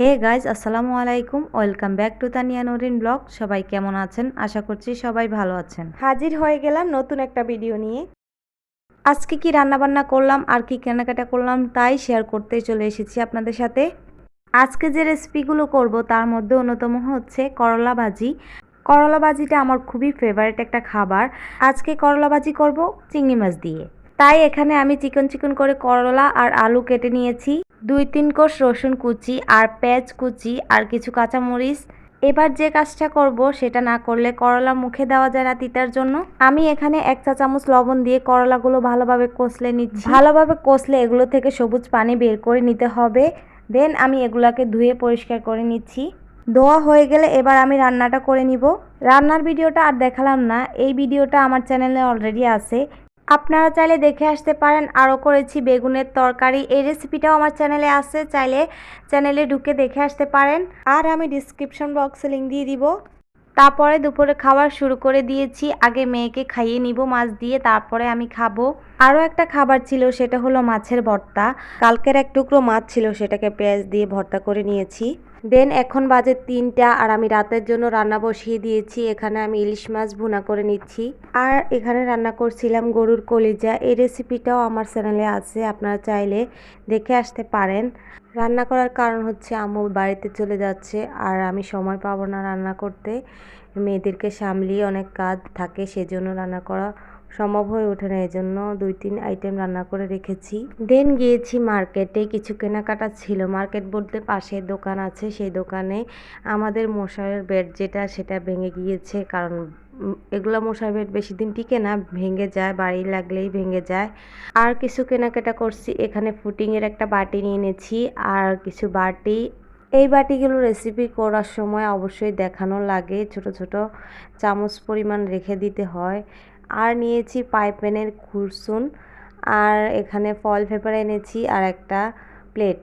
Hey guys, আসসালামু আলাইকুম। Welcome back to Tania Norin blog. সবাই কেমন আছেন? আশা করছি সবাই ভালো আছেন। হাজির হয়ে গেলাম নতুন একটা ভিডিও নিয়ে। আজকে কি রান্নাবান্না করলাম আর কি কেনাকাটা করলাম তাই শেয়ার করতেই চলে এসেছি আপনাদের সাথে। আজকে যে রেসিপিগুলো করব তার মধ্যে অন্যতম হচ্ছে করলা ভাজি। করলা ভাজিটা আমার খুবই ফেভারিট একটা খাবার। আজকে করলা ভাজি করব চিংড়ি মাছ দিয়ে। তাই এখানে আমি চিকন চিকন করে করলা আর আলু কেটে নিয়েছি, 2-3 কোষ রসুন কুচি আর পেঁয়াজ কুচি আর কিছু কাঁচামরিচ। এবার যে কাজটা করব সেটা না করলে করলা মুখে দেওয়া যায় না তিতার জন্য। আমি এখানে 1 চা চামচ লবণ দিয়ে করলাগুলো ভালোভাবে কষলে নিচ্ছি। ভালোভাবে কষলে এগুলো থেকে সবুজ পানি বের করে নিতে হবে। দেন আমি এগুলাকে ধুয়ে পরিষ্কার করে নিচ্ছি। ধোয়া হয়ে গেলে এবার আমি রান্নাটা করে নিব। রান্নার ভিডিওটা আর দেখালাম না, এই ভিডিওটা আমার চ্যানেলে অলরেডি আছে, আপনারা চাইলে দেখে আসতে পারেন। আরও করেছি বেগুনের তরকারি, এই রেসিপিটাও আমার চ্যানেলে আছে, চাইলে চ্যানেলে ঢুকে দেখে আসতে পারেন। আর আমি ডিসক্রিপশন বক্সে লিঙ্ক দিয়ে দিব। তারপরে দুপুরে খাবার শুরু করে দিয়েছি। আগে মেয়েকে খাইয়ে নিব মাছ দিয়ে, তারপরে আমি খাবো। আরও একটা খাবার ছিল, সেটা হলো মাছের ভর্তা। কালকের এক টুকরো মাছ ছিল, সেটাকে পেঁয়াজ দিয়ে ভর্তা করে নিয়েছি। দেন এখন বাজে 3টা আর আমি রাতের জন্য রান্না বসিয়ে দিয়েছি। এখানে আমি ইলিশ মাছ ভুনা করে নিচ্ছি। আর এখানে রান্না করছিলাম গরুর কলিজা। এই রেসিপিটাও আমার চ্যানেলে আছে, আপনারা চাইলে দেখে আসতে পারেন। রান্না করার কারণ হচ্ছে আম্মু বাড়িতে চলে যাচ্ছে আর আমি সময় পাবো না রান্না করতে। মেয়েদেরকে সামলিয়ে অনেক কাজ থাকে, সেজন্য রান্না করা সম্ভব হয়ে ওঠে না, এই জন্য 2-3 আইটেম রান্না করে রেখেছি। দেন গিয়েছি মার্কেটে, কিছু কেনাকাটা ছিল। মার্কেট বলতে পাশে দোকান আছে, সেই দোকানে আমাদের মশারের বেড যেটা সেটা ভেঙে গিয়েছে। কারণ এগুলো মশার বেড বেশি দিন টিকে না, ভেঙে যায়, বাড়ি লাগলেই ভেঙে যায়। আর কিছু কেনাকাটা করছি। এখানে ফুটিংয়ের একটা বাটি নিয়ে এনেছি আর কিছু বাটি। এই বাটিগুলো রেসিপি করার সময় অবশ্যই দেখানো লাগে, ছোট ছোট চামচ পরিমাণ রেখে দিতে হয়। আর নিয়েছি পাইপেনের খুরসুন, আর এখানে ফয়েল পেপার এনেছি আর একটা প্লেট,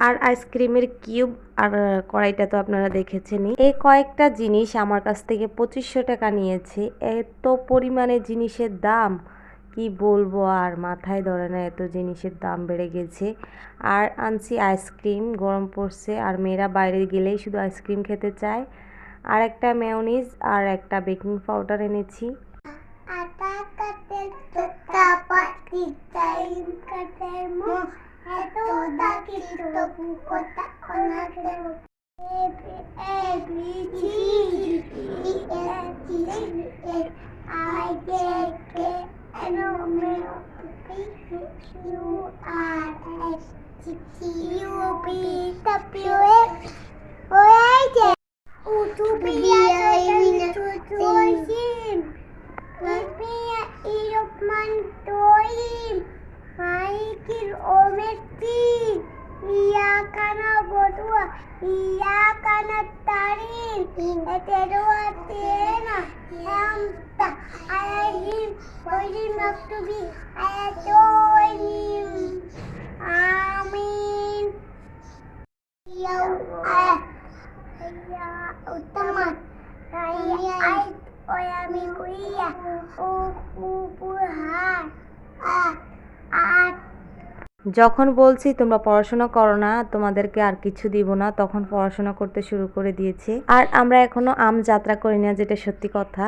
আর আইসক্রিমের কিউব, আর কড়াইটা তো আপনারা দেখেছেনই। এই কয়েকটা জিনিস আমার কাছ থেকে 2500 টাকা নিয়েছে। এত পরিমাণে জিনিসের দাম কি বলবো, আর মাথায় ধরে না, এত জিনিসের দাম বেড়ে গেছে। আর আনছি আইসক্রিম, গরম পড়ছে আর মেয়েরা বাইরে গেলেই শুধু আইসক্রিম খেতে চায়। আর একটা মেয়োনিজ আর একটা বেকিং পাউডার এনেছি। আটা কাটে তোতা পাতি টাইম কাটে মো এত দাকি তো পুকোতা অনাকে A B C D F G I J K L M N O P Q R S T U V W X Y Mia Irokman Toim Maikir Ometi Iyakana Bodua Iyakana Tarin Eterua Tena Hamta Ayahim Oirim Maktubi Ayatoim Amin Ya Uttaman Ayat আমি কুইয়া ও কুপুহার যখন বলছি তোমরা পড়াশোনা করো না, তোমাদেরকে আর কিছু দিব না, তখন পড়াশোনা করতে শুরু করে দিয়েছে। আর আমরা এখনো আম যাত্রা করি না, যেটা সত্যি কথা।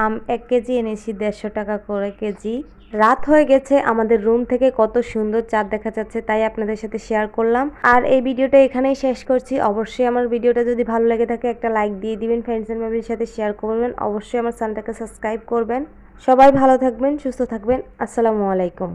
আম 1 কেজি এনেছি 150 টাকা করে কেজি। রাত হয়ে গেছে, আমাদের রুম থেকে কত সুন্দর চাঁদ দেখা যাচ্ছে, তাই আপনাদের সাথে শেয়ার করলাম। আর এই ভিডিওটা এখানেই শেষ করছি। অবশ্যই আমার ভিডিওটা যদি ভালো লেগে থাকে একটা লাইক দিয়ে দিবেন, ফ্রেন্ডস এন্ড ফ্যামিলির সাথে শেয়ার করবেন, অবশ্যই আমার চ্যানেলটাকে সাবস্ক্রাইব করবেন। সবাই ভালো থাকবেন, সুস্থ থাকবেন। আসসালামু আলাইকুম।